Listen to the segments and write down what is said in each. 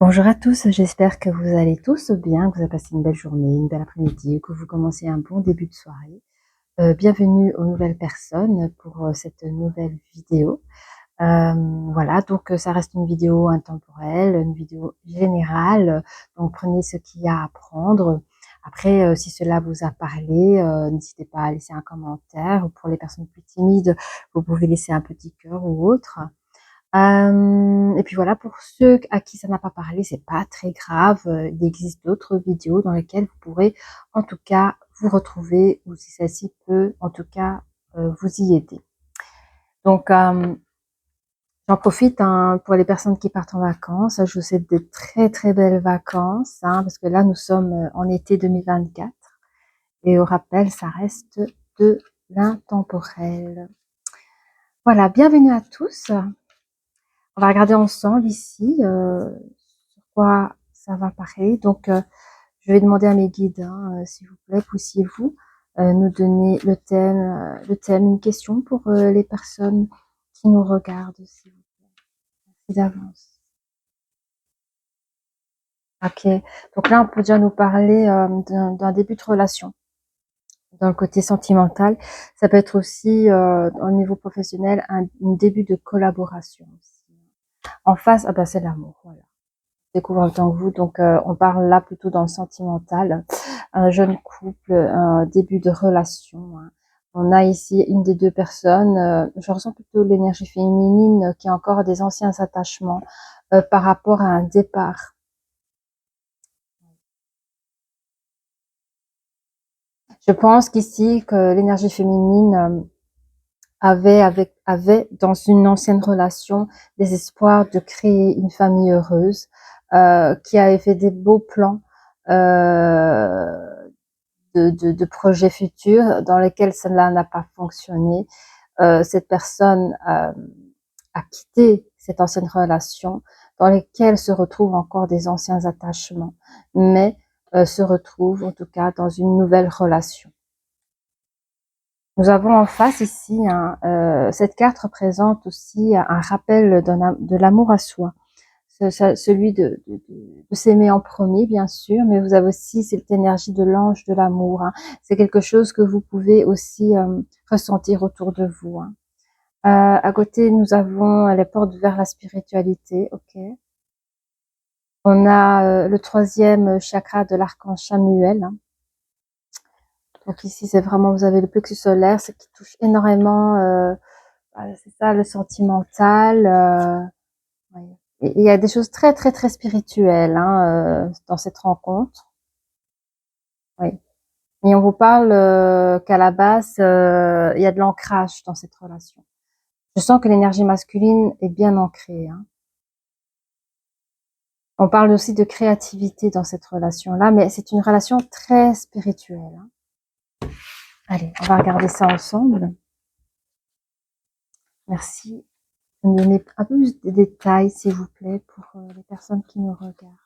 Bonjour à tous, j'espère que vous allez tous bien, que vous avez passé une belle journée, une belle après-midi, ou que vous commencez un bon début de soirée. Bienvenue aux nouvelles personnes pour cette nouvelle vidéo. Voilà, donc ça reste une vidéo intemporelle, une vidéo générale, donc prenez ce qu'il y a à prendre. Après, si cela vous a parlé, n'hésitez pas à laisser un commentaire. Pour les personnes plus timides, vous pouvez laisser un petit cœur ou autre. Et puis voilà, pour ceux à qui ça n'a pas parlé, c'est pas très grave. Il existe d'autres vidéos dans lesquelles vous pourrez en tout cas vous retrouver, ou si celle-ci peut en tout cas vous y aider. Donc j'en profite pour les personnes qui partent en vacances. Je vous souhaite de très très belles vacances, parce que là nous sommes en été 2024 et au rappel, ça reste de l'intemporel. Voilà, bienvenue à tous. On va regarder ensemble ici sur quoi ça va parler. Donc, je vais demander à mes guides, s'il vous plaît, puissiez-vous nous donner le thème, une question pour les personnes qui nous regardent, s'il vous plaît. Merci d'avance. Ok. Donc là, on peut déjà nous parler d'un début de relation. Dans le côté sentimental, ça peut être aussi au niveau professionnel un début de collaboration aussi. En face, ah ben c'est l'amour, voilà. Découvre en tant que vous. Donc, on parle là plutôt dans le sentimental. Un jeune couple, un début de relation. On a ici une des deux personnes. Je ressens plutôt l'énergie féminine qui a encore des anciens attachements par rapport à un départ. Je pense qu'ici que l'énergie féminine avait dans une ancienne relation des espoirs de créer une famille heureuse, qui avait fait des beaux plans de projets futurs dans lesquels cela n'a pas fonctionné. Cette personne a quitté cette ancienne relation dans lesquelles se retrouvent encore des anciens attachements, mais se retrouve en tout cas dans une nouvelle relation. Nous avons en face ici, cette carte représente aussi un rappel de l'amour à soi, celui de s'aimer en premier, bien sûr, mais vous avez aussi cette énergie de l'ange de l'amour. C'est quelque chose que vous pouvez aussi ressentir autour de vous. À côté, nous avons les portes vers la spiritualité. Ok. On a le troisième chakra de l'archange Chamuel. Donc ici, c'est vraiment, vous avez le plexus solaire, ce qui touche énormément, c'est ça, le sentimental. Ouais. Et il y a des choses très très très spirituelles dans cette rencontre. Oui. Et on vous parle qu'à la base, il y a de l'ancrage dans cette relation. Je sens que l'énergie masculine est bien ancrée. On parle aussi de créativité dans cette relation-là, mais c'est une relation très spirituelle. Allez, on va regarder ça ensemble. Merci de me donner un peu plus de détails, s'il vous plaît, pour les personnes qui nous regardent.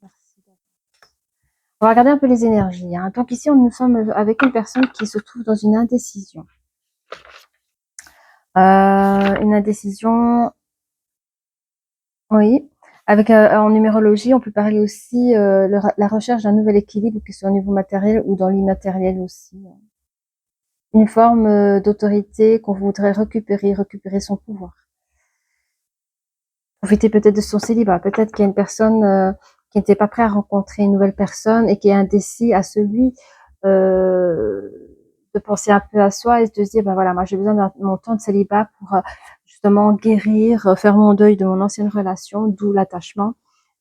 Merci. On va regarder un peu les énergies. Donc ici, nous sommes avec une personne qui se trouve dans une indécision. Une indécision, oui. Avec en numérologie, on peut parler aussi la recherche d'un nouvel équilibre, que ce soit au niveau matériel ou dans l'immatériel aussi. Une forme d'autorité qu'on voudrait récupérer son pouvoir. Profiter peut-être de son célibat. Peut-être qu'il y a une personne qui n'était pas prête à rencontrer une nouvelle personne et qui est indécis à celui de penser un peu à soi et de se dire, ben voilà, moi j'ai besoin de mon temps de célibat pour justement guérir, faire mon deuil de mon ancienne relation, d'où l'attachement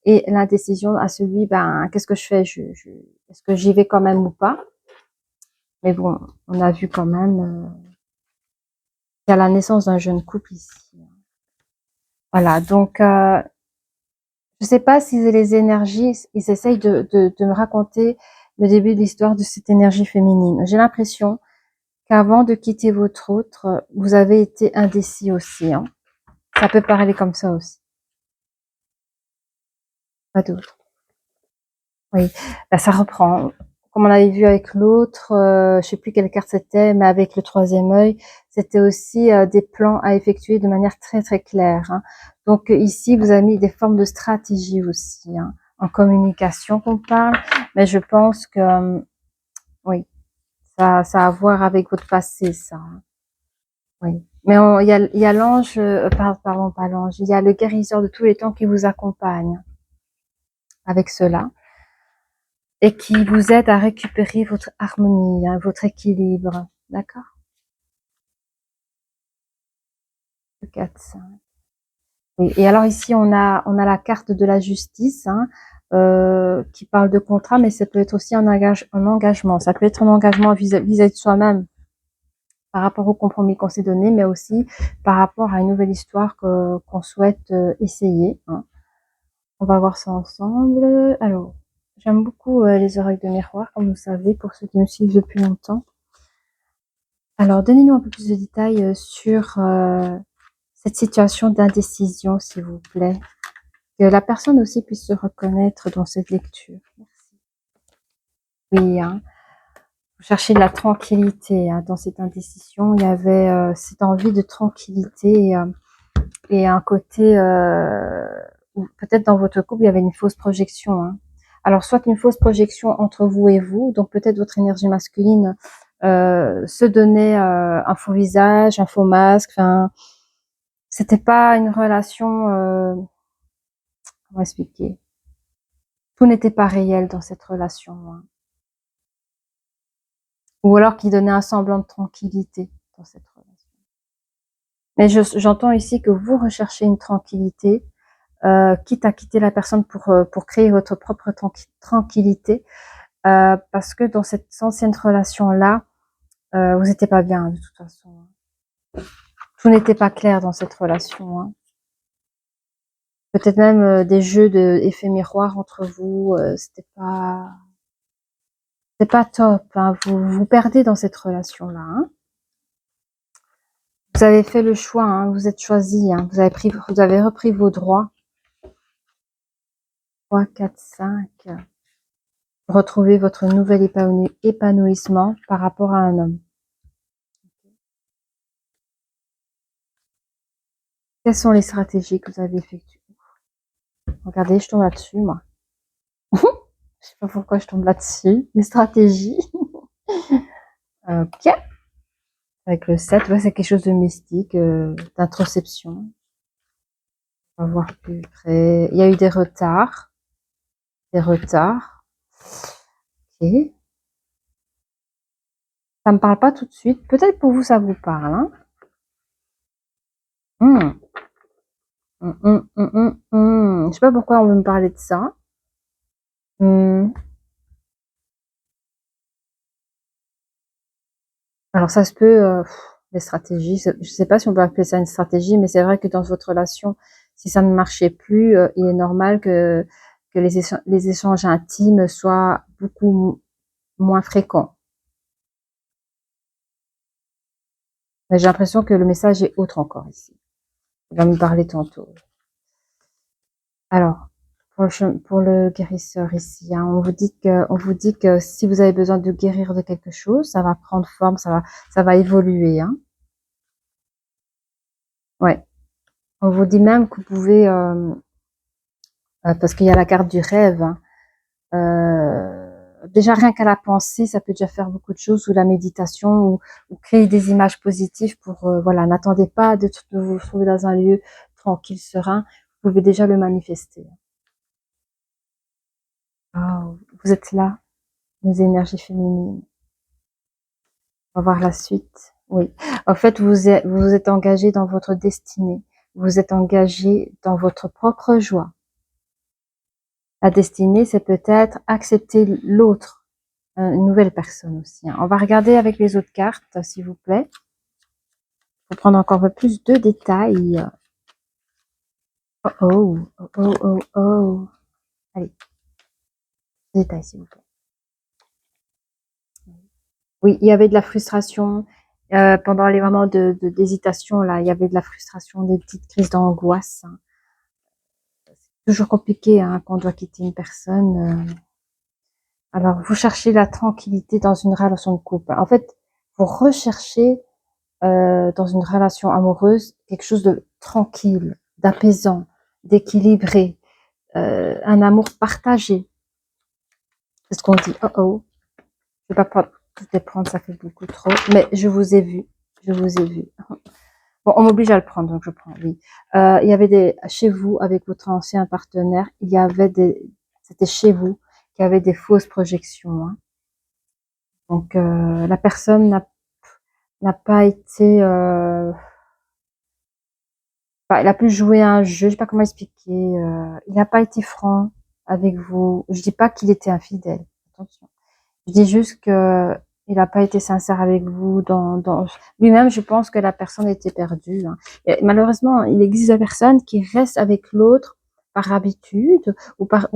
et l'indécision à celui, ben qu'est-ce que je fais, est-ce que j'y vais quand même ou pas? Mais bon, on a vu quand même qu'il y a la naissance d'un jeune couple ici. Voilà, donc je sais pas si les énergies, ils essayent de me raconter le début de l'histoire de cette énergie féminine. J'ai l'impression qu'avant de quitter votre autre, vous avez été indécis aussi. Ça peut parler comme ça aussi. Pas d'autre. Oui, ça reprend. comme on avait vu avec l'autre, je sais plus quelle carte c'était, mais avec le troisième œil, c'était aussi des plans à effectuer de manière très très claire. Hein. Donc ici, vous avez mis des formes de stratégie aussi, hein, en communication qu'on parle, mais je pense que oui, ça a à voir avec votre passé, ça. Hein. Oui. Mais il y a l'ange, pardon, pas l'ange, il y a le guérisseur de tous les temps qui vous accompagne avec cela et qui vous aide à récupérer votre harmonie, hein, votre équilibre. D'accord? 4, 5. Oui. Et alors ici, on a la carte de la justice, hein, qui parle de contrat, mais ça peut être aussi un engagement. Ça peut être un engagement vis-à-vis de soi-même par rapport au compromis qu'on s'est donné, mais aussi par rapport à une nouvelle histoire qu'on souhaite essayer. Hein. On va voir ça ensemble. Alors, j'aime beaucoup les oreilles de miroir, comme vous savez, pour ceux qui me suivent depuis longtemps. Alors, donnez-nous un peu plus de détails sur cette situation d'indécision, s'il vous plaît. Que la personne aussi puisse se reconnaître dans cette lecture. Merci. Oui, hein. Vous cherchez de la tranquillité hein, dans cette indécision. Il y avait cette envie de tranquillité et un côté où peut-être dans votre couple il y avait une fausse projection. Hein. Alors soit une fausse projection entre vous et vous, donc peut-être votre énergie masculine se donnait un faux visage, un faux masque. Enfin, c'était pas une relation. Comment expliquer? Tout n'était pas réel dans cette relation. Hein. Ou alors qui donnait un semblant de tranquillité dans cette relation. Mais j'entends ici que vous recherchez une tranquillité, quitte à quitter la personne pour créer votre propre tranquillité, parce que dans cette ancienne relation-là, vous n'étiez pas bien de toute façon. Tout n'était pas clair dans cette relation. Hein. Peut-être même des jeux d'effets miroirs entre vous, c'est pas top. Hein. Vous vous perdez dans cette relation-là. Hein. Vous avez fait le choix, hein, vous êtes choisi, hein, vous avez repris vos droits. 3, 4, 5. Retrouvez votre nouvel épanouissement par rapport à un homme. Quelles sont les stratégies que vous avez effectuées? Regardez, je tombe là-dessus, moi. Je sais pas pourquoi je tombe là-dessus. Les stratégies. Ok. Avec le 7, ouais, c'est quelque chose de mystique, d'introspection. On va voir plus près. Il y a eu des retards. Des retards. Ok. Ça me parle pas tout de suite. Peut-être pour vous, ça vous parle. Hein. Je sais pas pourquoi on veut me parler de ça. Alors ça se peut, des stratégies. Je sais pas si on peut appeler ça une stratégie, mais c'est vrai que dans votre relation, si ça ne marchait plus, il est normal que les échanges intimes soient beaucoup moins fréquents. Mais j'ai l'impression que le message est autre encore ici. Il va me parler tantôt. Alors, pour le guérisseur ici, hein, on vous dit que si vous avez besoin de guérir de quelque chose, ça va prendre forme, ça va évoluer. Hein. Ouais. On vous dit même que vous pouvez, parce qu'il y a la carte du rêve. Hein, déjà rien qu'à la pensée, ça peut déjà faire beaucoup de choses, ou la méditation, ou créer des images positives pour, voilà, n'attendez pas de vous trouver dans un lieu tranquille, serein. Vous pouvez déjà le manifester. Oh, vous êtes là, les énergies féminines. On va voir la suite. Oui. En fait, vous êtes engagé dans votre destinée. Vous êtes engagé dans votre propre joie. La destinée, c'est peut-être accepter l'autre, une nouvelle personne aussi. Hein. On va regarder avec les autres cartes, s'il vous plaît, pour prendre encore un peu plus de détails. Oh, oh, oh, oh, oh, oh. Allez, détails, s'il vous plaît. Oui, il y avait de la frustration pendant les moments d'hésitation. Là, il y avait de la frustration, des petites crises d'angoisse. Hein. C'est toujours compliqué hein, quand on doit quitter une personne. Alors, vous cherchez la tranquillité dans une relation de couple. En fait, vous recherchez dans une relation amoureuse quelque chose de tranquille, d'apaisant, d'équilibré, un amour partagé. C'est ce qu'on dit. Oh oh, je vais pas tout les prendre, ça fait beaucoup trop. Mais je vous ai vu, je vous ai vu. Bon, on m'oblige à le prendre, donc je prends. Oui. Il y avait chez vous avec votre ancien partenaire, il y avait c'était chez vous qu'il y avait des fausses projections. Hein. Donc la personne n'a pas été, il a pu jouer à un jeu, je sais pas comment expliquer. Il n'a pas été franc avec vous. Je dis pas qu'il était infidèle, attention. Je dis juste que il n'a pas été sincère avec vous. Dans lui-même, je pense que la personne était perdue. Hein. Et malheureusement, il existe des personnes qui restent avec l'autre par habitude ou par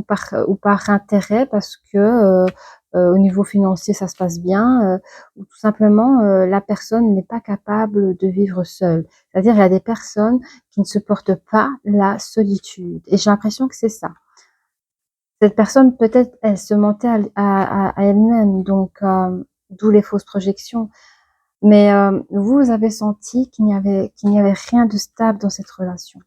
intérêt parce que au niveau financier ça se passe bien ou tout simplement la personne n'est pas capable de vivre seule. C'est-à-dire il y a des personnes qui ne supportent pas la solitude et j'ai l'impression que c'est ça. Cette personne, peut-être, elle se mentait à elle-même, donc d'où les fausses projections. Mais vous avez senti qu'il n'y avait rien de stable dans cette relation.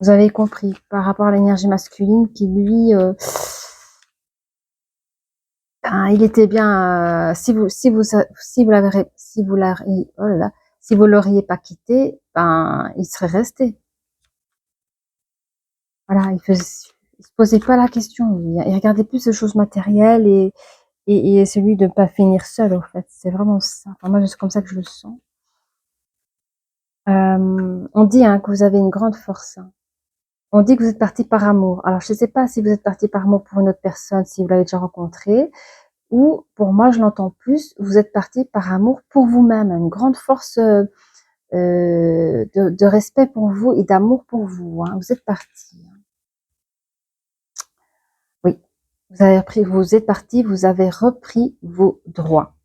Vous avez compris par rapport à l'énergie masculine qui lui, il était bien. Si vous l'auriez, oh là là, si vous l'auriez pas quitté, il serait resté. Voilà, il se posait pas la question. Il regardait plus les choses matérielles et celui de ne pas finir seul, en fait. C'est vraiment ça. Enfin, moi, c'est comme ça que je le sens. On dit hein, que vous avez une grande force. Hein. On dit que vous êtes parti par amour. Alors, je ne sais pas si vous êtes parti par amour pour une autre personne, si vous l'avez déjà rencontré, ou pour moi, je l'entends plus, vous êtes parti par amour pour vous-même. Une grande force de respect pour vous et d'amour pour vous. Hein. Vous êtes parti. Hein. Oui. Vous êtes parti, vous avez repris vos droits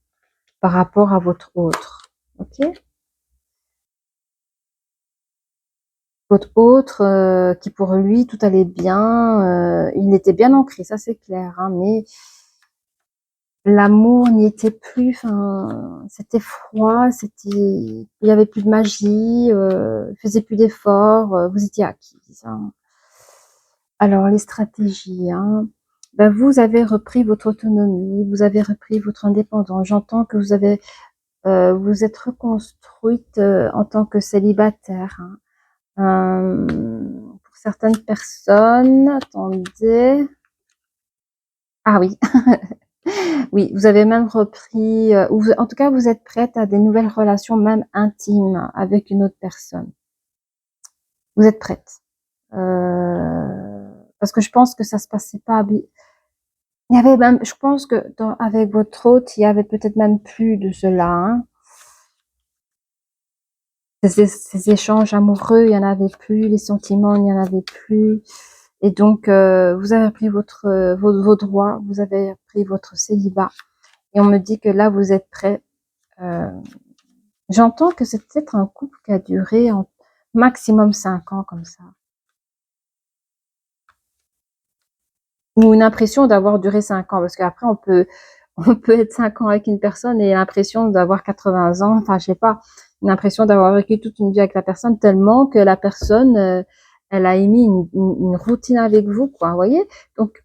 par rapport à votre autre. Ok? Votre autre, qui pour lui, tout allait bien, il était bien ancré, ça c'est clair, hein, mais l'amour n'y était plus, enfin, c'était froid, il y avait plus de magie, il faisait plus d'efforts, vous étiez acquise. Hein. Alors les stratégies, hein, ben, vous avez repris votre autonomie, vous avez repris votre indépendance. J'entends que vous êtes reconstruite en tant que célibataire. Hein. Pour certaines personnes, attendez. Ah oui, oui, vous avez même repris, ou en tout cas, vous êtes prête à des nouvelles relations, même intimes, avec une autre personne. Vous êtes prête. Parce que je pense que ça se passait pas. Il y avait même, je pense que avec votre hôte, il y avait peut-être même plus de cela. Hein. Ces échanges amoureux, il y en avait plus, les sentiments, il n'y en avait plus. Et donc, vous avez pris vos droits, vous avez pris votre célibat. Et on me dit que là, vous êtes prêt. Euh, J'entends que c'est peut-être un couple qui a duré en maximum 5 ans comme ça. Ou une impression d'avoir duré 5 ans. Parce qu'après, on peut être 5 ans avec une personne et l'impression d'avoir 80 ans. Enfin, je sais pas. Une impression d'avoir vécu toute une vie avec la personne tellement que la personne, elle a émis une routine avec vous, quoi. Vous voyez? Donc,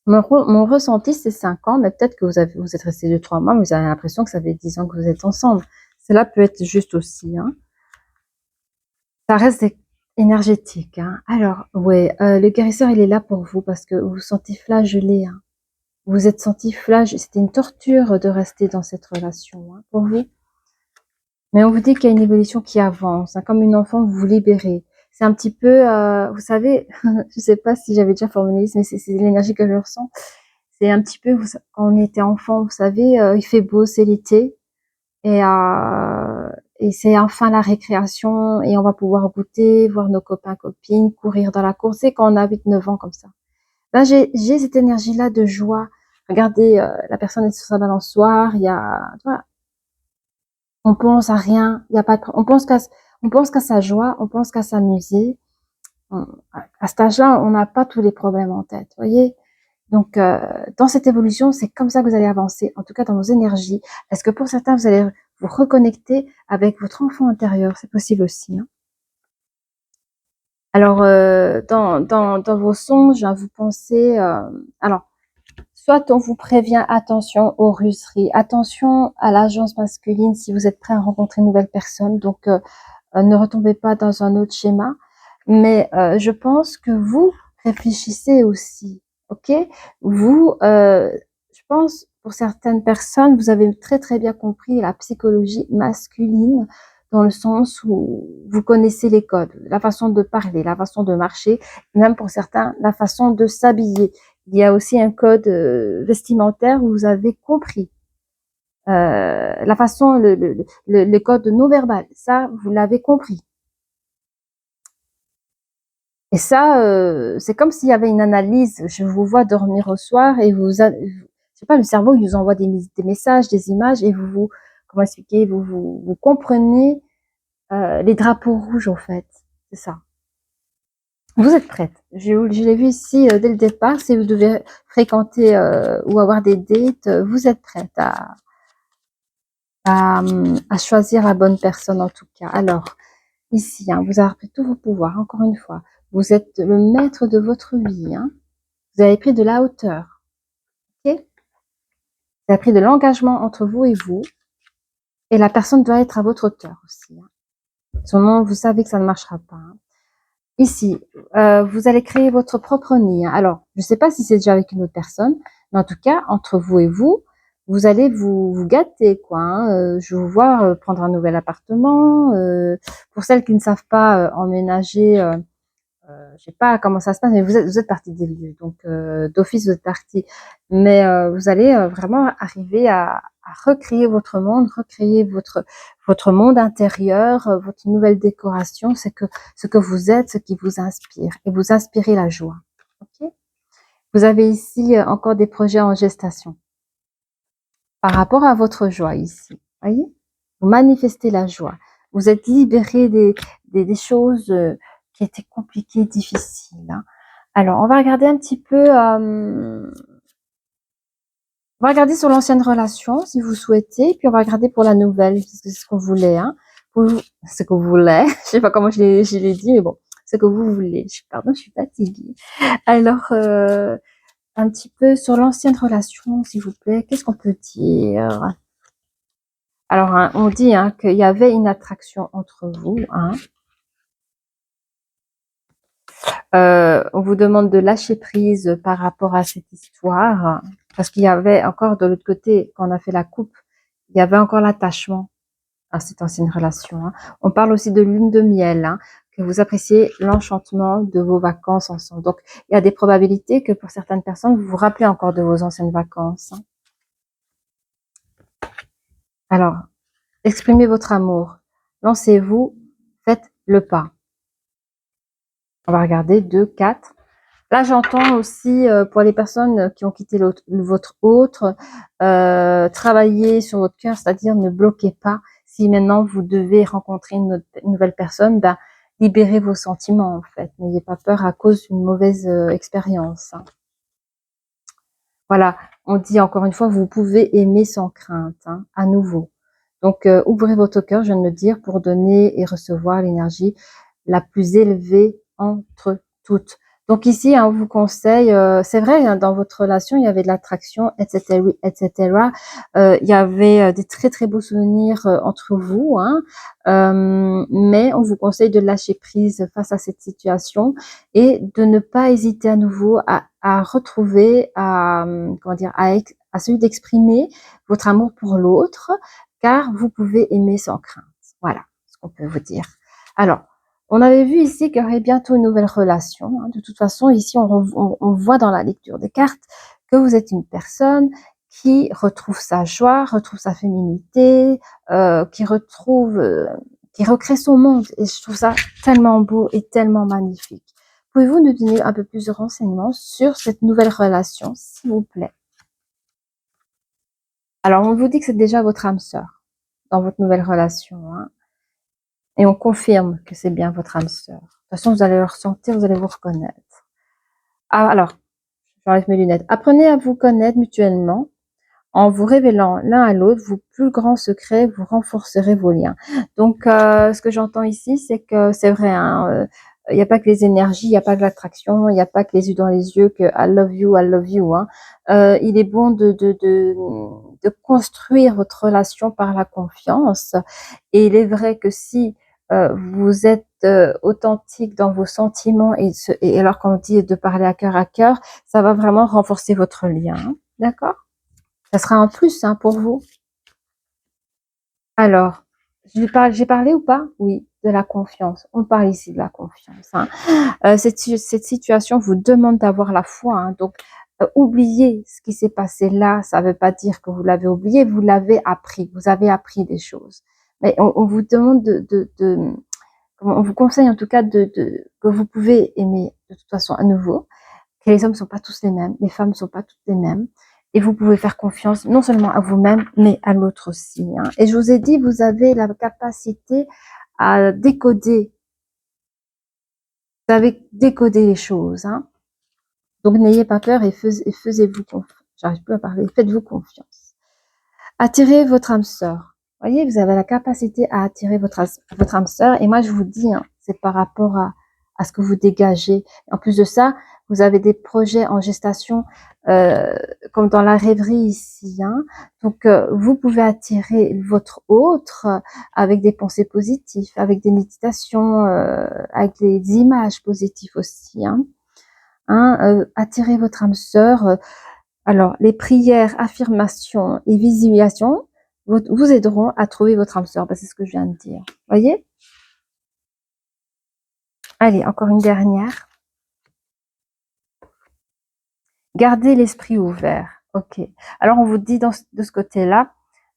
mon ressenti, c'est 5 ans, mais peut-être que vous êtes resté 2, 3 mois, mais vous avez l'impression que ça fait 10 ans que vous êtes ensemble. Cela peut être juste aussi, hein. Ça reste énergétique, hein. Alors, ouais, le guérisseur, il est là pour vous parce que vous vous sentez flagellé, hein. Vous vous êtes senti flagellé. C'était une torture de rester dans cette relation, hein, pour vous. Mais on vous dit qu'il y a une évolution qui avance, hein, comme une enfant, vous vous libérez. C'est un petit peu, vous savez, je sais pas si j'avais déjà formulé, mais c'est l'énergie que je ressens. C'est un petit peu, quand on était enfant, vous savez, il fait beau, c'est l'été, et, et c'est enfin la récréation, et on va pouvoir goûter, voir nos copains, copines, courir dans la cour. C'est quand on a 8, 9 ans comme ça. Ben, j'ai cette énergie-là de joie. Regardez, la personne est sur sa balançoire, il y a, tu vois, on pense à rien, il y a pas, on pense qu'à sa joie, on pense qu'à s'amuser. À cet âge-là, on n'a pas tous les problèmes en tête, vous voyez. Donc, dans cette évolution, c'est comme ça que vous allez avancer, en tout cas dans vos énergies. Est-ce que pour certains, vous allez vous reconnecter avec votre enfant intérieur? C'est possible aussi, hein. Alors, dans vos songes, hein, vous pensez... alors, soit on vous prévient, attention aux russeries, attention à l'agence masculine si vous êtes prêt à rencontrer une nouvelle personne. Donc, ne retombez pas dans un autre schéma. Mais je pense que vous réfléchissez aussi, ok? Vous, je pense, pour certaines personnes, vous avez très très bien compris la psychologie masculine dans le sens où vous connaissez les codes, la façon de parler, la façon de marcher, même pour certains, la façon de s'habiller. Il y a aussi un code vestimentaire où vous avez compris la façon, le code non verbal. Ça, vous l'avez compris. Et ça, c'est comme s'il y avait une analyse. Je vous vois dormir au soir et je sais pas, le cerveau, il vous envoie des messages, des images et comment expliquer, vous comprenez les drapeaux rouges, en fait. C'est ça. Vous êtes prête. Je l'ai vu ici dès le départ. Si vous devez fréquenter ou avoir des dates, vous êtes prête à choisir la bonne personne en tout cas. Alors, ici, hein, vous avez pris tous vos pouvoirs, encore une fois. Vous êtes le maître de votre vie, hein. Vous avez pris de la hauteur, ok? Vous avez pris de l'engagement entre vous et vous. Et la personne doit être à votre hauteur aussi, hein. Sinon, vous savez que ça ne marchera pas, hein. Ici, vous allez créer votre propre nid, hein. Alors, je ne sais pas si c'est déjà avec une autre personne, mais en tout cas, entre vous et vous, vous allez vous gâter, quoi, hein. Je vous vois prendre un nouvel appartement. Pour celles qui ne savent pas emménager, je sais pas comment ça se passe, mais vous êtes partie des lieux, donc d'office vous êtes partie. Mais vous allez vraiment arriver à recréer votre monde, recréer votre monde intérieur, votre nouvelle décoration, c'est que ce que vous êtes, ce qui vous inspire, et vous inspirez la joie. Ok. Vous avez ici encore des projets en gestation par rapport à votre joie ici. Voyez, vous manifestez la joie. Vous êtes libéré des choses qui étaient compliquées, difficiles, hein. Alors, on va regarder un petit peu. On va regarder sur l'ancienne relation, si vous souhaitez, puis on va regarder pour la nouvelle, parce que c'est ce qu'on voulait, hein. Ce que vous voulez. Je sais pas comment je l'ai dit, mais bon, ce que vous voulez. Pardon, je suis fatiguée. Alors, un petit peu sur l'ancienne relation, s'il vous plaît. Qu'est-ce qu'on peut dire? Alors, hein, on dit hein, qu'il y avait une attraction entre vous, hein. On vous demande de lâcher prise par rapport à cette histoire, parce qu'il y avait encore de l'autre côté, quand on a fait la coupe, il y avait encore l'attachement à cette ancienne relation, hein. On parle aussi de lune de miel, hein, que vous appréciez l'enchantement de vos vacances ensemble. Donc, il y a des probabilités que pour certaines personnes, vous vous rappelez encore de vos anciennes vacances, hein. Alors, exprimez votre amour. Lancez-vous, faites le pas. On va regarder 2, 4. Là, j'entends aussi pour les personnes qui ont quitté votre autre, travailler sur votre cœur, c'est-à-dire ne bloquez pas. Si maintenant vous devez rencontrer une nouvelle personne, ben, libérez vos sentiments en fait. N'ayez pas peur à cause d'une mauvaise expérience, hein. Voilà, on dit encore une fois, vous pouvez aimer sans crainte, hein, à nouveau. Donc, ouvrez votre cœur, je viens de le dire, pour donner et recevoir l'énergie la plus élevée entre toutes. Donc ici, hein, on vous conseille, c'est vrai, hein, dans votre relation, il y avait de l'attraction, etc., etc. Il y avait des très très beaux souvenirs entre vous, hein, mais on vous conseille de lâcher prise face à cette situation et de ne pas hésiter à nouveau à retrouver, comment dire, à celui d'exprimer votre amour pour l'autre, car vous pouvez aimer sans crainte. Voilà ce qu'on peut vous dire. Alors, on avait vu ici qu'il y aurait bientôt une nouvelle relation, hein. De toute façon, ici, on voit dans la lecture des cartes que vous êtes une personne qui retrouve sa joie, retrouve sa féminité, qui recrée son monde. Et je trouve ça tellement beau et tellement magnifique. Pouvez-vous nous donner un peu plus de renseignements sur cette nouvelle relation, s'il vous plaît? Alors, on vous dit que c'est déjà votre âme sœur dans votre nouvelle relation, hein. Et on confirme que c'est bien votre âme sœur. De toute façon, vous allez le ressentir, vous allez vous reconnaître. Ah, alors, J'enlève mes lunettes. Apprenez à vous connaître mutuellement. En vous révélant l'un à l'autre vos plus grands secrets, vous renforcerez vos liens. Donc, ce que j'entends ici, c'est que c'est vrai, hein, il n'y a pas que les énergies, il n'y a pas que l'attraction, il n'y a pas que les yeux dans les yeux, que I love you. Hein. Il est bon de construire votre relation par la confiance. Et il est vrai que si vous êtes authentique dans vos sentiments et alors qu'on dit de parler à cœur, ça va vraiment renforcer votre lien. Hein. D'accord? Ça sera un plus hein, pour vous. Alors, j'ai parlé ou pas? Oui, de la confiance. On parle ici de la confiance. Hein. Cette situation vous demande d'avoir la foi. Hein. Donc, oubliez ce qui s'est passé là. Ça ne veut pas dire que vous l'avez oublié. Vous l'avez appris. Vous avez appris des choses. Mais on vous demande on vous conseille en tout cas que vous pouvez aimer de toute façon à nouveau. Que les hommes ne sont pas tous les mêmes. Les femmes ne sont pas toutes les mêmes. Et vous pouvez faire confiance non seulement à vous-même, mais à l'autre aussi. Hein. Et je vous ai dit, vous avez la capacité à décoder. Vous avez décodé les choses. Hein. Donc n'ayez pas peur et faisez-vous confiance. J'arrive plus à parler. Faites-vous confiance. Attirez votre âme sœur. Vous voyez, vous avez la capacité à attirer votre âme sœur. Et moi, je vous dis, hein, c'est par rapport à ce que vous dégagez. En plus de ça, vous avez des projets en gestation, comme dans la rêverie ici. Hein. Donc, vous pouvez attirer votre autre avec des pensées positives, avec des méditations, avec des images positives aussi. Hein. Attirer votre âme sœur. Alors, les prières, affirmations et visualisations vous aideront à trouver votre âme sœur. C'est ce que je viens de dire. Voyez? Allez, encore une dernière. Gardez l'esprit ouvert. Ok. Alors, on vous dit de ce côté-là,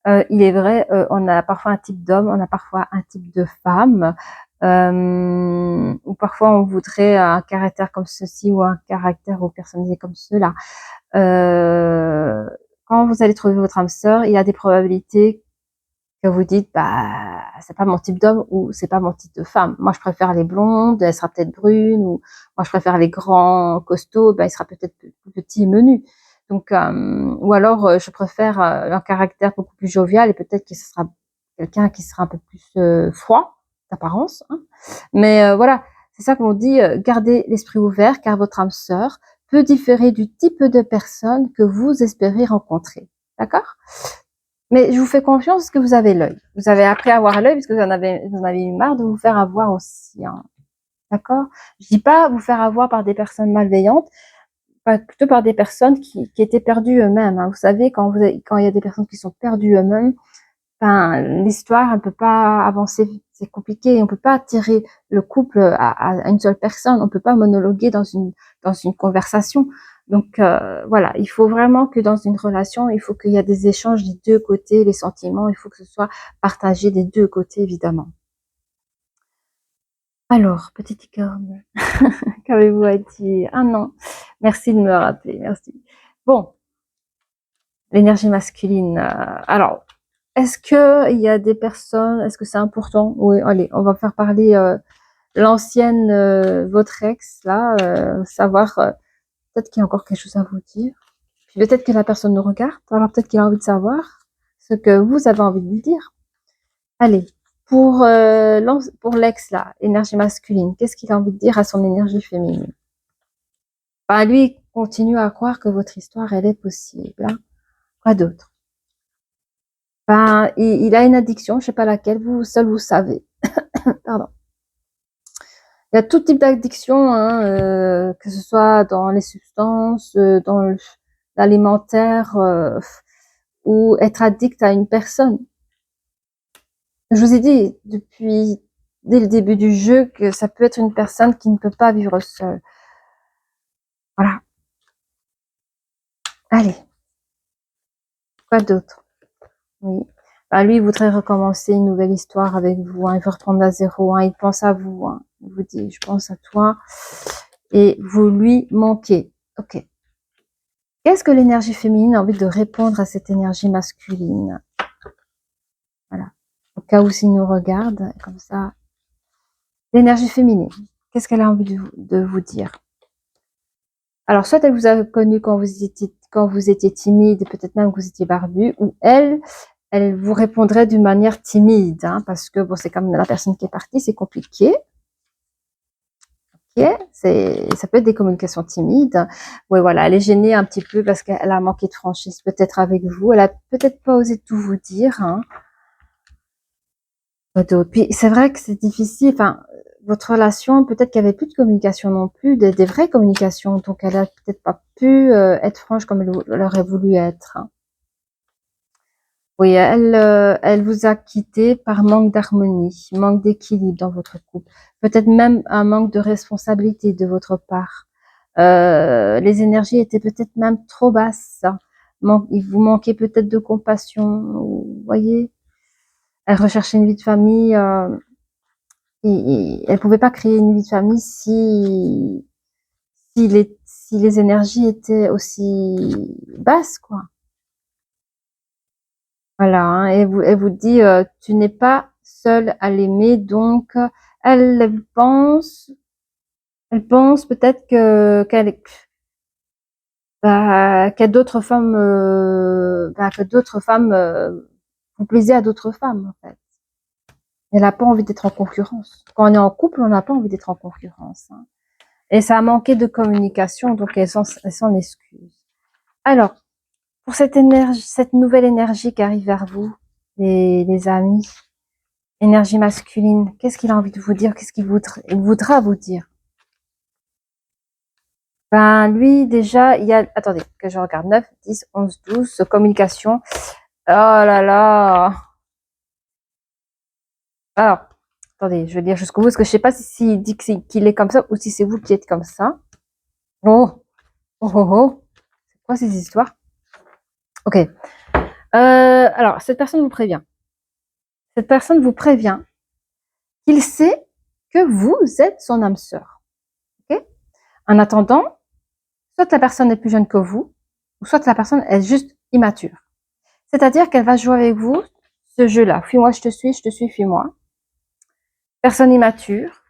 il est vrai, on a parfois un type d'homme, on a parfois un type de femme, ou parfois on voudrait un caractère comme ceci ou un caractère ou personnalisé comme cela. Quand vous allez trouver votre âme sœur, il y a des probabilités que vous dites, bah, c'est pas mon type d'homme ou c'est pas mon type de femme. Moi, je préfère les blondes, elle sera peut-être brune, ou moi, je préfère les grands costauds, ben, il sera peut-être plus petit et menu. Donc, ou alors, je préfère un caractère beaucoup plus jovial et peut-être que ce sera quelqu'un qui sera un peu plus froid d'apparence. Hein. Mais voilà, c'est ça qu'on dit, gardez l'esprit ouvert car votre âme sœur peut différer du type de personne que vous espérez rencontrer. D'accord? Mais je vous fais confiance parce que vous avez l'œil. Vous avez appris à avoir l'œil parce que vous en avez eu marre de vous faire avoir aussi. Hein. D'accord? Je dis pas vous faire avoir par des personnes malveillantes, plutôt par des personnes qui étaient perdues eux-mêmes. Hein. Vous savez, quand il y a des personnes qui sont perdues eux-mêmes, l'histoire ne peut pas avancer. C'est compliqué. On peut pas attirer le couple à une seule personne. On peut pas monologuer dans une conversation. Donc voilà, il faut vraiment que dans une relation, il faut qu'il y ait des échanges des deux côtés, les sentiments, il faut que ce soit partagé des deux côtés, évidemment. Alors, petite licorne, qu'avez-vous à dire? Ah non, merci de me rappeler, merci. Bon, l'énergie masculine. Alors, est-ce que il y a des personnes, est-ce que c'est important? Oui, allez, on va faire parler l'ancienne, votre ex, là, savoir, peut-être qu'il y a encore quelque chose à vous dire. Puis peut-être que la personne nous regarde, alors peut-être qu'il a envie de savoir ce que vous avez envie de lui dire. Allez, pour l'ex, là, énergie masculine, qu'est-ce qu'il a envie de dire à son énergie féminine? Bah, lui, il continue à croire que votre histoire, elle est possible. Hein. Quoi d'autre? Ben, il a une addiction, je sais pas laquelle, vous seul vous savez. Pardon. Il y a tout type d'addiction, hein, que ce soit dans les substances, dans l'alimentaire, ou être addict à une personne. Je vous ai dit dès le début du jeu que ça peut être une personne qui ne peut pas vivre seule. Voilà. Allez. Quoi d'autre? Oui. Bah, lui, il voudrait recommencer une nouvelle histoire avec vous. Hein. Il veut reprendre à zéro. Hein. Il pense à vous. Hein. Il vous dit, je pense à toi. Et vous lui manquez. Ok. Qu'est-ce que l'énergie féminine a envie de répondre à cette énergie masculine? Voilà. Au cas où s'il nous regarde, comme ça. L'énergie féminine. Qu'est-ce qu'elle a envie de vous dire? Alors, soit elle vous a connu quand vous étiez timide, peut-être même que vous étiez barbu, ou elle vous répondrait d'une manière timide, hein, parce que bon, c'est comme la personne qui est partie, c'est compliqué. Ok, ça peut être des communications timides. Oui, voilà, elle est gênée un petit peu parce qu'elle a manqué de franchise peut-être avec vous. Elle a peut-être pas osé tout vous dire, hein. Puis c'est vrai que c'est difficile. Enfin, votre relation, peut-être qu'il y avait plus de communication non plus, des vraies communications. Donc, elle a peut-être pas pu être franche comme elle aurait voulu être, hein. Oui, elle vous a quitté par manque d'harmonie, manque d'équilibre dans votre couple. Peut-être même un manque de responsabilité de votre part. Les énergies étaient peut-être même trop basses, hein. Il vous manquait peut-être de compassion. Vous voyez, elle recherchait une vie de famille. Et elle pouvait pas créer une vie de famille si les énergies étaient aussi basses, quoi. Voilà, hein, elle vous dit, tu n'es pas seule à l'aimer, donc elle elle pense peut-être qu'il y a d'autres femmes, que d'autres femmes vous plaisez à d'autres femmes, en fait. Elle n'a pas envie d'être en concurrence. Quand on est en couple, on n'a pas envie d'être en concurrence, hein. Et ça a manqué de communication, donc elle s'en excuse. Alors, pour cette énergie, cette nouvelle énergie qui arrive vers vous, les amis, énergie masculine, qu'est-ce qu'il a envie de vous dire? Qu'est-ce qu'il voudra vous dire? Ben, lui, déjà, il y a, attendez, que je regarde, 9, 10, 11, 12, communication. Oh là là. Alors, attendez, je vais lire jusqu'au bout, parce que je sais pas s'il dit qu'il est comme ça, ou si c'est vous qui êtes comme ça. Oh, oh, oh, oh. C'est quoi ces histoires? Ok. Alors, cette personne vous prévient. Cette personne vous prévient qu'il sait que vous êtes son âme sœur. Okay, en attendant, soit la personne est plus jeune que vous, ou soit la personne est juste immature. C'est-à-dire qu'elle va jouer avec vous ce jeu-là. Fuis-moi, je te suis, fuis-moi. Personne immature.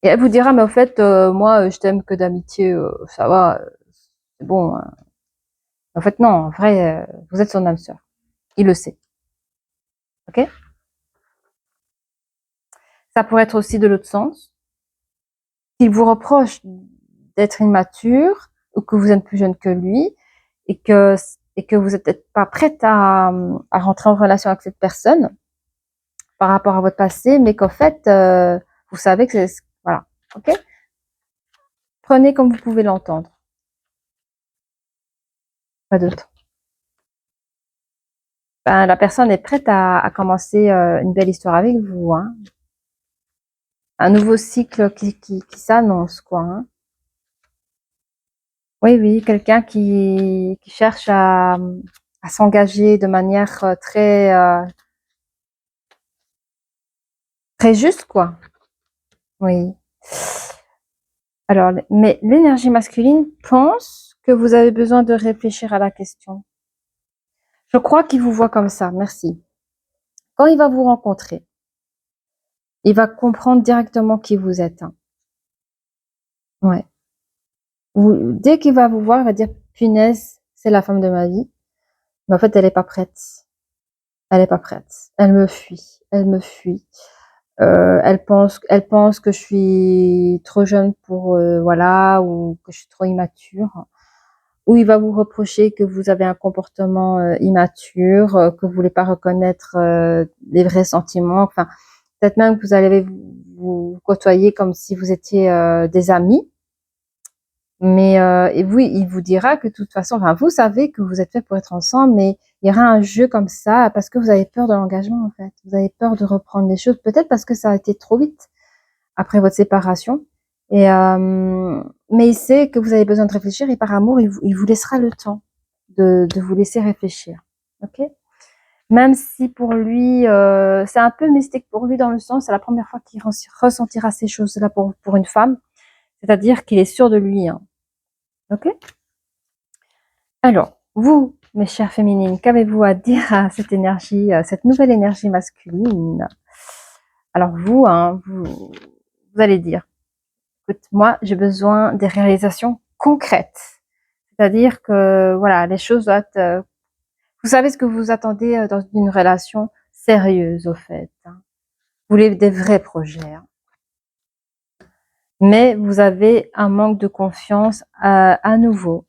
Et elle vous dira, mais au fait, moi, je t'aime que d'amitié, ça va, c'est bon, hein. En fait, non, en vrai, vous êtes son âme sœur. Il le sait. Ok? Ça pourrait être aussi de l'autre sens. S'il vous reproche d'être immature, ou que vous êtes plus jeune que lui, et que vous n'êtes peut-être pas prête à rentrer en relation avec cette personne par rapport à votre passé, mais qu'en fait, vous savez que c'est... Voilà. Ok? Prenez comme vous pouvez l'entendre. Pas d'autre. Ben, la personne est prête à commencer une belle histoire avec vous, hein. Un nouveau cycle qui s'annonce, quoi, hein. Oui, oui, quelqu'un qui cherche à s'engager de manière très juste, quoi. Oui. Alors, mais l'énergie masculine pense que vous avez besoin de réfléchir à la question. Je crois qu'il vous voit comme ça. Merci. Quand il va vous rencontrer, il va comprendre directement qui vous êtes, hein. Ouais. Dès qu'il va vous voir, il va dire, punaise, c'est la femme de ma vie. Mais en fait, elle est pas prête. Elle est pas prête. Elle me fuit. Elle me fuit. Elle pense que je suis trop jeune pour, voilà, ou que je suis trop immature. Ou il va vous reprocher que vous avez un comportement immature, que vous voulez pas reconnaître les vrais sentiments. Enfin, peut-être même que vous allez vous côtoyer comme si vous étiez des amis. Mais et oui, il vous dira que de toute façon, enfin, vous savez que vous êtes fait pour être ensemble, mais il y aura un jeu comme ça parce que vous avez peur de l'engagement en fait. Vous avez peur de reprendre les choses, peut-être parce que ça a été trop vite après votre séparation. Et mais il sait que vous avez besoin de réfléchir et par amour, il vous laissera le temps de vous laisser réfléchir. Ok? Même si pour lui, c'est un peu mystique pour lui dans le sens, c'est la première fois qu'il ressentira ces choses-là pour une femme, c'est-à-dire qu'il est sûr de lui, hein. Ok? Alors, vous, mes chères féminines, qu'avez-vous à dire à cette énergie, cette nouvelle énergie masculine? Alors vous allez dire, écoute, moi, j'ai besoin des réalisations concrète. C'est-à-dire que, voilà, les choses doivent être... vous savez ce que vous attendez dans une relation sérieuse, au fait. Hein. Vous voulez des vrais projets. Hein. Mais vous avez un manque de confiance à nouveau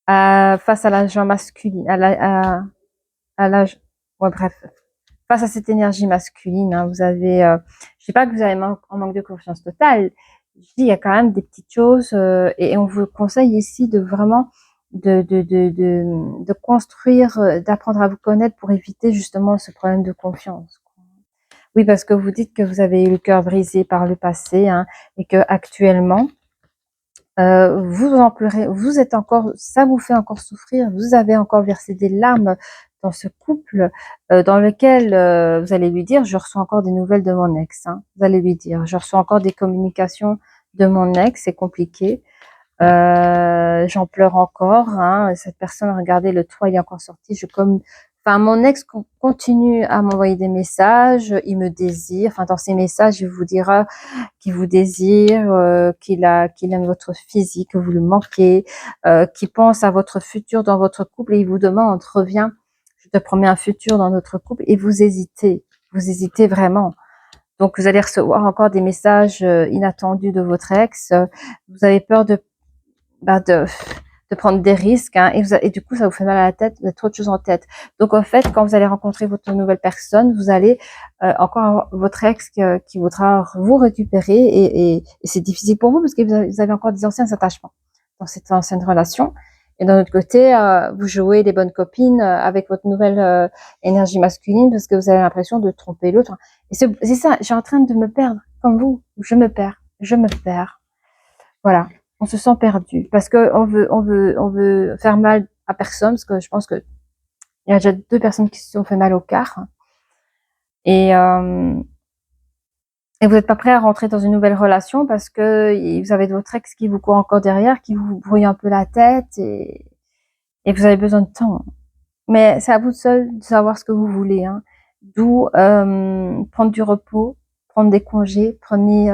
face à l'agent masculine, ouais, bref, face à cette énergie masculine. Hein, vous avez, je dis pas que vous avez un manque de confiance totale. Je dis il y a quand même des petites choses et on vous conseille ici de vraiment de construire, d'apprendre à vous connaître pour éviter justement ce problème de confiance. Oui, parce que vous dites que vous avez eu le cœur brisé par le passé, hein, et que actuellement vous en pleurez, vous êtes encore, ça vous fait encore souffrir, vous avez encore versé des larmes dans ce couple dans lequel vous allez lui dire, je reçois encore des nouvelles de mon ex. Hein. Vous allez lui dire, je reçois encore des communications de mon ex, c'est compliqué. J'en pleure encore. Hein. Cette personne, regardez, le toit il est encore sorti. Enfin, mon ex continue à m'envoyer des messages. Il me désire. Enfin, dans ses messages, il vous dira qu'il vous désire, qu'il aime votre physique, que vous le manquez, qu'il pense à votre futur dans votre couple et il vous demande, reviens, je te promets un futur dans notre couple. Et vous hésitez vraiment. Donc, vous allez recevoir encore des messages inattendus de votre ex. Vous avez peur de prendre des risques, hein, et du coup ça vous fait mal à la tête, vous avez trop de choses en tête. Donc en fait, quand vous allez rencontrer votre nouvelle personne, vous allez encore avoir votre ex qui voudra vous récupérer et c'est difficile pour vous parce que vous avez encore des anciens attachements dans cette ancienne relation. Et d'un autre côté, vous jouez les bonnes copines avec votre nouvelle énergie masculine parce que vous avez l'impression de tromper l'autre. Et c'est ça, j'ai en train de me perdre, comme vous, je me perds. Voilà. On se sent perdu parce que on veut faire mal à personne parce que je pense que il y a déjà 2 personnes qui se sont fait mal au quart et et vous n'êtes pas prêt à rentrer dans une nouvelle relation parce que vous avez votre ex qui vous court encore derrière, qui vous brouille un peu la tête et vous avez besoin de temps. Mais c'est à vous seul de savoir ce que vous voulez. Hein. D'où prendre du repos, prendre des congés, prenez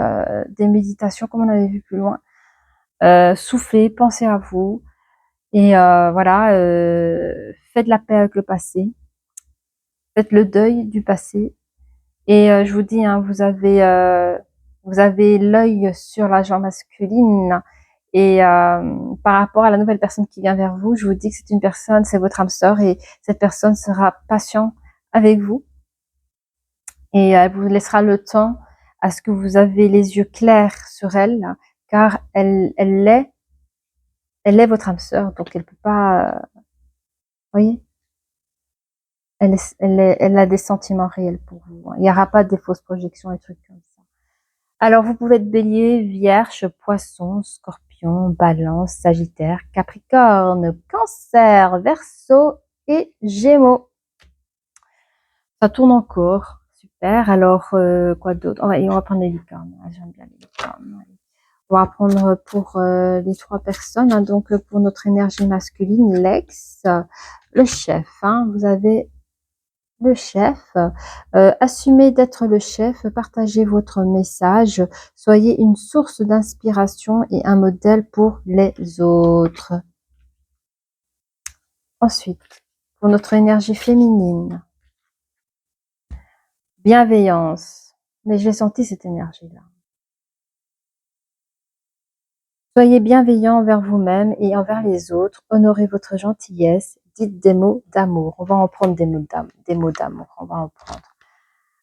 des méditations comme on avait vu plus loin. Soufflez, pensez à vous et voilà, faites la paix avec le passé, faites le deuil du passé et je vous dis, hein, vous avez l'œil sur l'agent masculine et par rapport à la nouvelle personne qui vient vers vous, je vous dis que c'est une personne, c'est votre âme sœur et cette personne sera patient avec vous et elle vous laissera le temps à ce que vous avez les yeux clairs sur elle, car elle est votre âme sœur, donc elle peut pas, voyez, elle a des sentiments réels pour vous. Il n'y aura pas des fausses projections et trucs comme ça. Alors, vous pouvez être bélier, vierge, poisson, scorpion, balance, sagittaire, capricorne, cancer, verseau et gémeaux. Ça tourne encore. Super. Alors, quoi d'autre? On va prendre les licornes. J'aime bien les licornes. On va prendre pour les 3 personnes. Hein, donc, pour notre énergie masculine, l'ex, le chef. Hein, vous avez le chef. Assumez d'être le chef. Partagez votre message. Soyez une source d'inspiration et un modèle pour les autres. Ensuite, pour notre énergie féminine. Bienveillance. Mais j'ai senti cette énergie-là. Soyez bienveillant envers vous-même et envers les autres. Honorez votre gentillesse. Dites des mots d'amour. On va en prendre des mots d'amour. On va en prendre.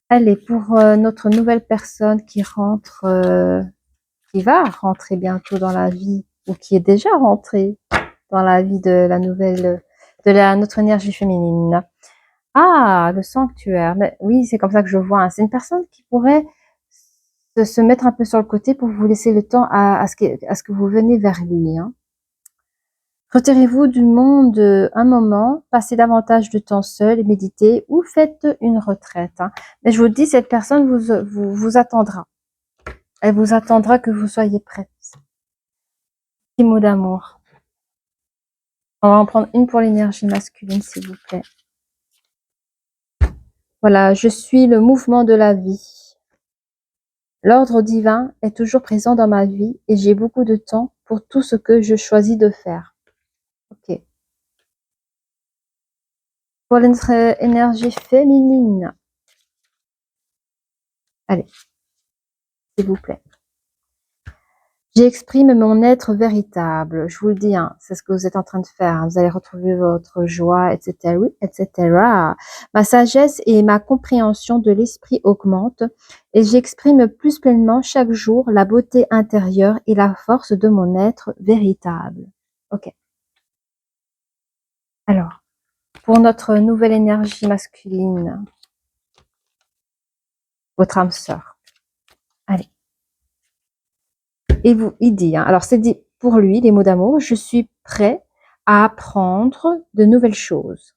Allez, pour notre nouvelle personne qui rentre, qui va rentrer bientôt dans la vie, ou qui est déjà rentrée dans la vie de la nouvelle, notre énergie féminine. Ah, le sanctuaire. Mais oui, c'est comme ça que je vois. Hein. C'est une personne qui pourrait se mettre un peu sur le côté pour vous laisser le temps à ce que vous venez vers lui. Hein. Retirez-vous du monde un moment, passez davantage de temps seul et méditez ou faites une retraite. Hein. Mais je vous dis, cette personne vous attendra. Elle vous attendra que vous soyez prête. Petit mot d'amour. On va en prendre une pour l'énergie masculine, s'il vous plaît. Voilà, je suis le mouvement de la vie. L'ordre divin est toujours présent dans ma vie et j'ai beaucoup de temps pour tout ce que je choisis de faire. Ok. Pour notre énergie féminine. Allez, s'il vous plaît. J'exprime mon être véritable. Je vous le dis, hein, c'est ce que vous êtes en train de faire. Hein. Vous allez retrouver votre joie, etc., etc. Ma sagesse et ma compréhension de l'esprit augmentent et j'exprime plus pleinement chaque jour la beauté intérieure et la force de mon être véritable. Ok. Alors, pour notre nouvelle énergie masculine, votre âme sœur. Allez. Et il dit, hein, alors c'est dit pour lui, les mots d'amour, je suis prêt à apprendre de nouvelles choses.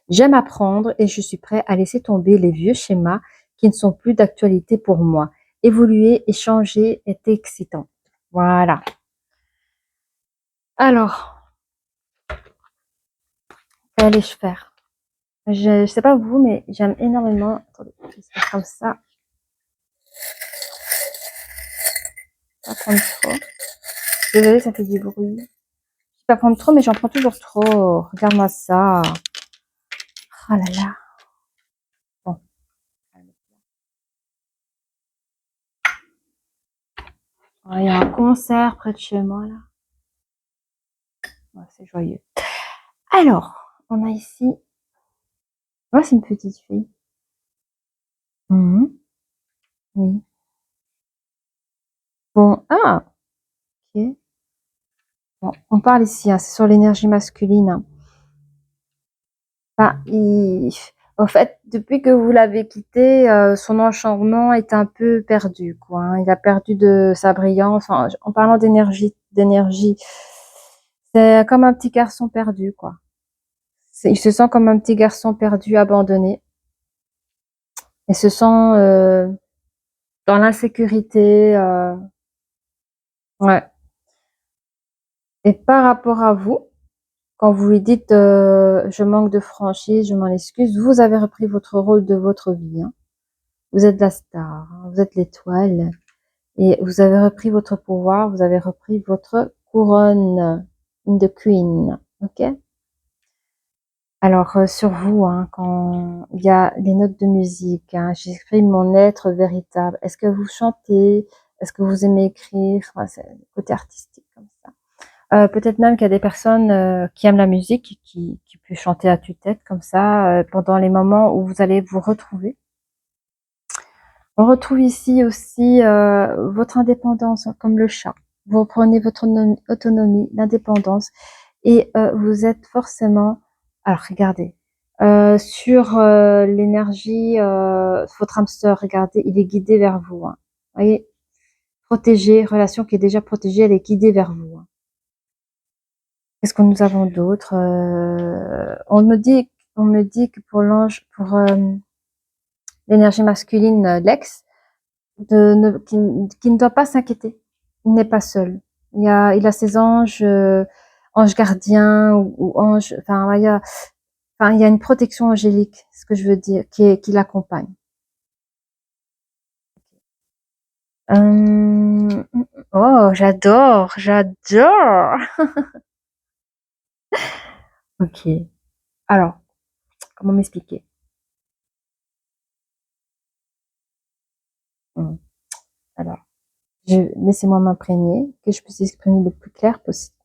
J'aime apprendre et je suis prêt à laisser tomber les vieux schémas qui ne sont plus d'actualité pour moi. Évoluer et changer est excitant. Voilà. Alors, qu'allais-je faire? Je ne sais pas vous, mais j'aime énormément. Attendez, je vais faire comme ça. Pas prendre trop. Désolée, ça fait du bruit. Je ne vais pas prendre trop, mais j'en prends toujours trop. Regarde-moi ça. Oh là là. Bon. Oh, il y a un concert près de chez moi, là. Ouais, c'est joyeux. Alors, on a ici. Ouais, c'est une petite fille. Mhm. Oui. Bon, ah, ok. Bon, on parle ici, hein, c'est sur l'énergie masculine. Hein. Enfin, en fait, depuis que vous l'avez quitté, son enchantement est un peu perdu, quoi. Hein. Il a perdu de sa brillance. Enfin, en parlant d'énergie, c'est comme un petit garçon perdu, quoi. Il se sent comme un petit garçon perdu, abandonné. Il se sent dans l'insécurité. Ouais. Et par rapport à vous, quand vous lui dites je manque de franchise, je m'en excuse, vous avez repris votre rôle de votre vie. Hein. Vous êtes la star, hein, vous êtes l'étoile et vous avez repris votre pouvoir, vous avez repris votre couronne de queen. Ok. Alors sur vous, hein, quand il y a les notes de musique, hein, j'exprime mon être véritable. Est-ce que vous chantez? Est-ce que vous aimez écrire? Enfin, c'est le côté artistique comme ça. Peut-être même qu'il y a des personnes qui aiment la musique, qui peuvent chanter à tue-tête comme ça pendant les moments où vous allez vous retrouver. On retrouve ici aussi votre indépendance, hein, comme le chat. Vous reprenez votre autonomie, l'indépendance, et vous êtes forcément. Alors regardez, sur l'énergie, votre hamster, regardez, il est guidé vers vous. Hein. Vous voyez, protégé, relation qui est déjà protégée, elle est guidée vers vous. Hein. Qu'est-ce que nous avons d'autre on me dit que pour l'ange, pour l'énergie masculine, l'ex, qui ne doit pas s'inquiéter. Il n'est pas seul. Il a ses anges, anges gardiens ou anges. Enfin, il y a une protection angélique, ce que je veux dire, qui l'accompagne. Oh, j'adore. Ok. Alors, comment m'expliquer? Hmm. Alors. Laissez-moi m'imprégner, que je puisse exprimer le plus clair possible.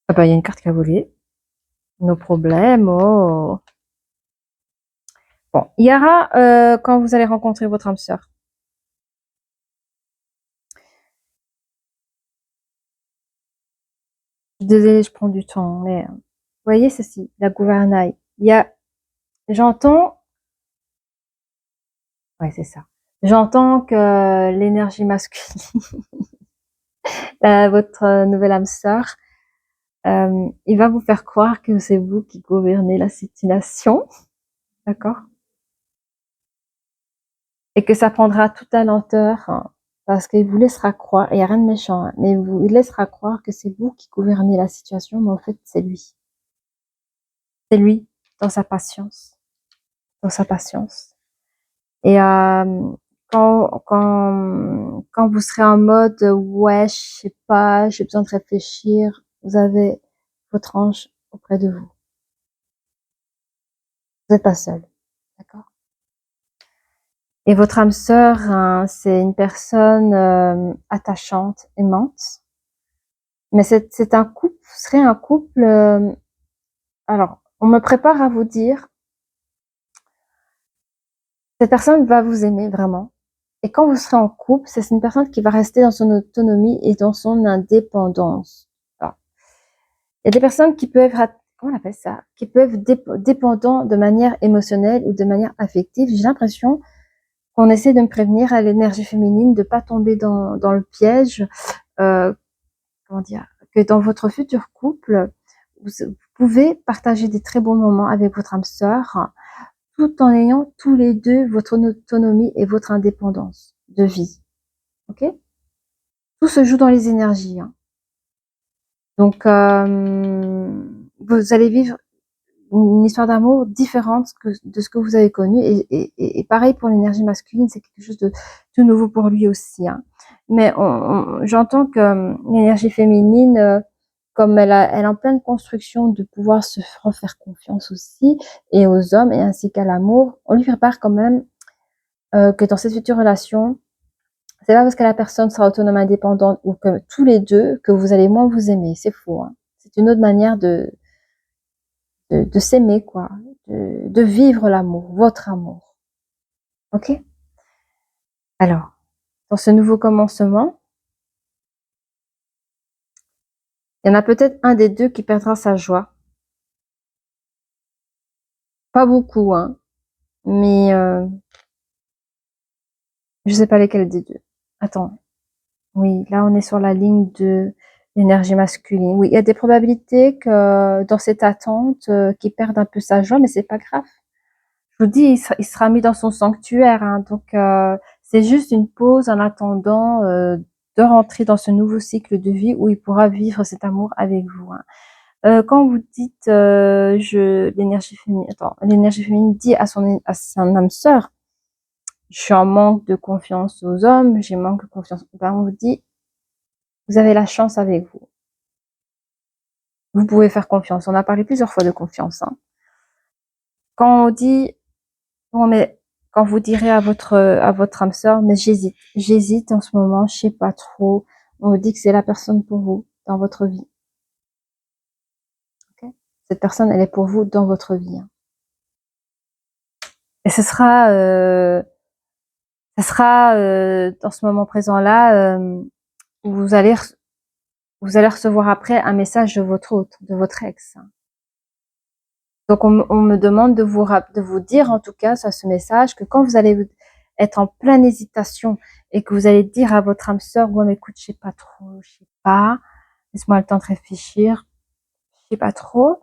Ah bah, il y a une carte qui a volé. Nos problèmes, oh. Bon, Yara, quand vous allez rencontrer votre âme sœur. Désolée, je prends du temps, mais vous voyez ceci, la gouvernail. J'entends, ouais, c'est ça. J'entends que l'énergie masculine, votre nouvelle âme sœur, il va vous faire croire que c'est vous qui gouvernez la situation, d'accord? Et que ça prendra toute la lenteur, hein, parce qu'il vous laissera croire, il n'y a rien de méchant, hein, mais il laissera croire que c'est vous qui gouvernez la situation, mais en fait, c'est lui. C'est lui, dans sa patience. Dans sa patience. Et quand vous serez en mode ouais, je sais pas, j'ai besoin de réfléchir, vous avez votre ange auprès de vous. Vous n'êtes pas seul, d'accord? Et votre âme sœur, hein, c'est une personne attachante, aimante, mais c'est un couple, ce serait un couple. Alors, on me prépare à vous dire, cette personne va vous aimer vraiment. Et quand vous serez en couple, c'est une personne qui va rester dans son autonomie et dans son indépendance. Alors, il y a des personnes qui peuvent être, comment on appelle ça, qui peuvent être dépendants de manière émotionnelle ou de manière affective. J'ai l'impression qu'on essaie de me prévenir à l'énergie féminine de pas tomber dans le piège, euh, comment dire, que dans votre futur couple, vous pouvez partager des très bons moments avec votre âme sœur, tout en ayant tous les deux votre autonomie et votre indépendance de vie. Ok? Tout se joue dans les énergies. Hein. Donc, vous allez vivre une histoire d'amour différente de ce que vous avez connu. Et pareil pour l'énergie masculine, c'est quelque chose de tout nouveau pour lui aussi. Hein. Mais j'entends que l'énergie féminine, comme elle est en pleine construction de pouvoir se refaire confiance aussi, et aux hommes, et ainsi qu'à l'amour, on lui prépare quand même que dans cette future relation, c'est pas parce que la personne sera autonome, indépendante, ou que tous les deux, que vous allez moins vous aimer. C'est faux. Hein. C'est une autre manière de s'aimer, quoi, de vivre l'amour, votre amour. Ok? Alors, dans ce nouveau commencement, il y en a peut-être un des deux qui perdra sa joie. Pas beaucoup, hein, mais je sais pas lesquels des deux. Attends, oui, là on est sur la ligne de l'énergie masculine. Oui, il y a des probabilités que dans cette attente, qu'il perde un peu sa joie, mais c'est pas grave. Je vous dis, il sera mis dans son sanctuaire, hein, donc c'est juste une pause en attendant de rentrer dans ce nouveau cycle de vie où il pourra vivre cet amour avec vous. Hein. Quand vous dites l'énergie féminine dit à son âme sœur, je suis en manque de confiance aux hommes, j'ai manque de confiance. Ben, on vous dit, vous avez la chance avec vous. Vous pouvez faire confiance. On a parlé plusieurs fois de confiance. Hein. Quand on dit bon, mais quand vous direz à votre âme sœur, mais j'hésite en ce moment, je sais pas trop. On vous dit que c'est la personne pour vous dans votre vie. Okay, cette personne, elle est pour vous dans votre vie. Hein. Et ce sera dans ce moment présent-là où vous allez recevoir après un message de votre hôte, de votre ex. Hein. Donc on me demande de vous dire en tout cas sur ce message que quand vous allez être en pleine hésitation et que vous allez dire à votre âme sœur, ouais mais écoute, je sais pas trop, je sais pas, laisse-moi le temps de réfléchir, je sais pas trop.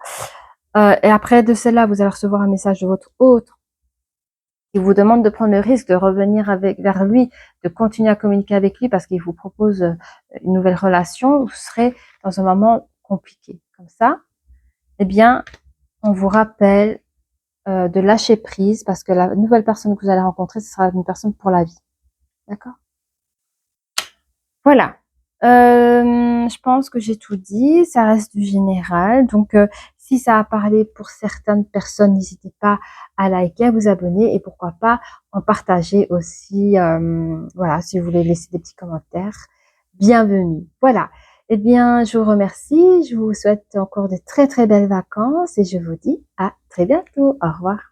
Et après de celle-là, vous allez recevoir un message de votre hôte qui vous demande de prendre le risque de revenir vers lui, de continuer à communiquer avec lui parce qu'il vous propose une nouvelle relation. Vous serez dans un moment compliqué. Comme ça, eh bien, on vous rappelle de lâcher prise parce que la nouvelle personne que vous allez rencontrer, ce sera une personne pour la vie. D'accord? Voilà. Je pense que j'ai tout dit. Ça reste du général. Donc, si ça a parlé pour certaines personnes, n'hésitez pas à liker, à vous abonner et pourquoi pas en partager aussi. Voilà, si vous voulez laisser des petits commentaires. Bienvenue. Voilà. Eh bien, je vous remercie. Je vous souhaite encore de très très belles vacances et je vous dis à très bientôt. Au revoir.